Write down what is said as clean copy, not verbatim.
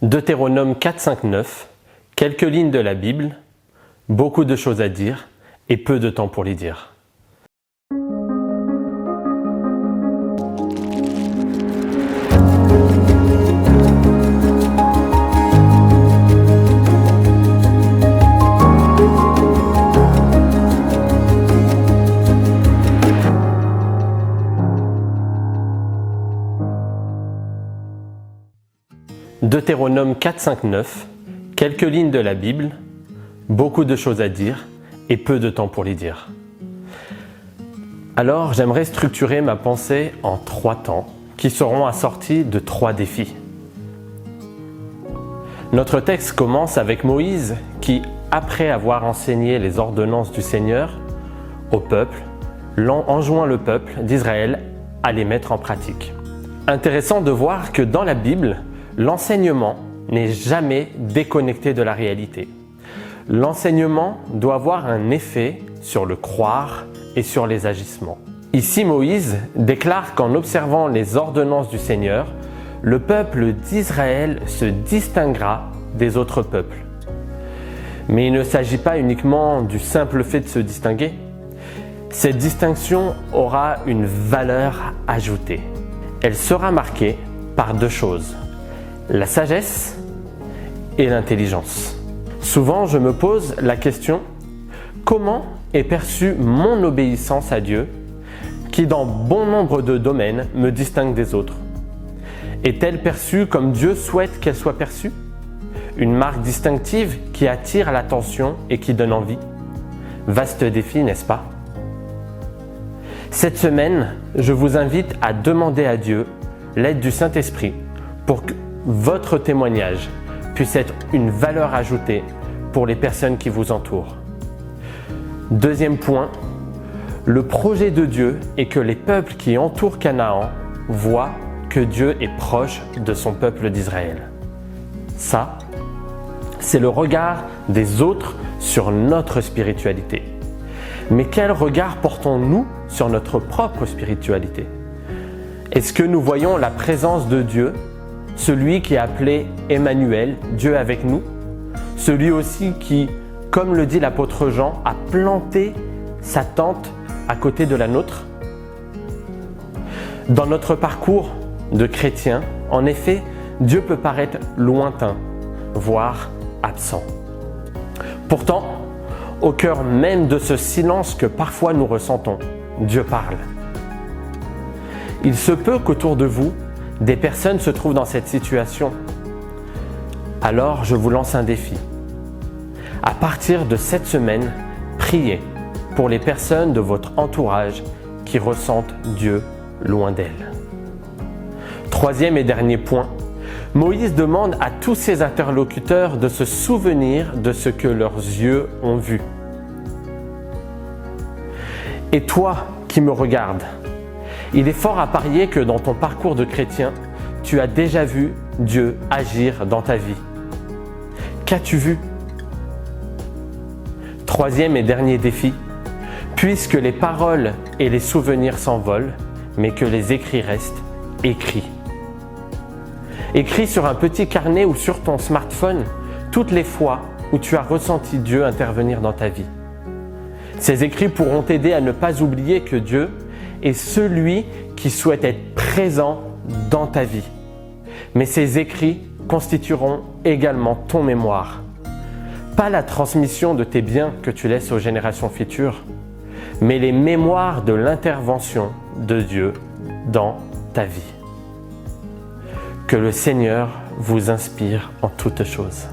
Deutéronome 4, 5, 9, quelques lignes de la Bible, beaucoup de choses à dire et peu de temps pour les dire. Deutéronome 4, 5, 9, quelques lignes de la Bible, beaucoup de choses à dire et peu de temps pour les dire. Alors, j'aimerais structurer ma pensée en 3 temps qui seront assortis de 3 défis. Notre texte commence avec Moïse qui, après avoir enseigné les ordonnances du Seigneur au peuple, enjoint le peuple d'Israël à les mettre en pratique. Intéressant de voir que dans la Bible, l'enseignement n'est jamais déconnecté de la réalité. L'enseignement doit avoir un effet sur le croire et sur les agissements. Ici, Moïse déclare qu'en observant les ordonnances du Seigneur, le peuple d'Israël se distinguera des autres peuples. Mais il ne s'agit pas uniquement du simple fait de se distinguer. Cette distinction aura une valeur ajoutée. Elle sera marquée par 2 choses. La sagesse et l'intelligence. Souvent, je me pose la question, comment est perçue mon obéissance à Dieu qui, dans bon nombre de domaines, me distingue des autres? Est-elle perçue comme Dieu souhaite qu'elle soit perçue? Une marque distinctive qui attire l'attention et qui donne envie? Vaste défi, n'est-ce pas? Cette semaine, je vous invite à demander à Dieu l'aide du Saint-Esprit pour que votre témoignage puisse être une valeur ajoutée pour les personnes qui vous entourent. Deuxième point, le projet de Dieu est que les peuples qui entourent Canaan voient que Dieu est proche de son peuple d'Israël. Ça, c'est le regard des autres sur notre spiritualité. Mais quel regard portons-nous sur notre propre spiritualité? Est-ce que nous voyons la présence de Dieu, celui qui est appelé Emmanuel, Dieu avec nous, celui aussi qui, comme le dit l'apôtre Jean, a planté sa tente à côté de la nôtre? Dans notre parcours de chrétien, en effet, Dieu peut paraître lointain, voire absent. Pourtant, au cœur même de ce silence que parfois nous ressentons, Dieu parle. Il se peut qu'autour de vous, des personnes se trouvent dans cette situation. Alors, je vous lance un défi. À partir de cette semaine, priez pour les personnes de votre entourage qui ressentent Dieu loin d'elles. Troisième et dernier point, Moïse demande à tous ses interlocuteurs de se souvenir de ce que leurs yeux ont vu. Et toi qui me regardes, il est fort à parier que dans ton parcours de chrétien, tu as déjà vu Dieu agir dans ta vie. Qu'as-tu vu? Troisième et dernier défi, puisque les paroles et les souvenirs s'envolent, mais que les écrits restent écrits. Écris sur un petit carnet ou sur ton smartphone toutes les fois où tu as ressenti Dieu intervenir dans ta vie. Ces écrits pourront t'aider à ne pas oublier que Dieu est celui qui souhaite être présent dans ta vie. Mais ces écrits constitueront également ton mémoire. Pas la transmission de tes biens que tu laisses aux générations futures, mais les mémoires de l'intervention de Dieu dans ta vie. Que le Seigneur vous inspire en toutes choses.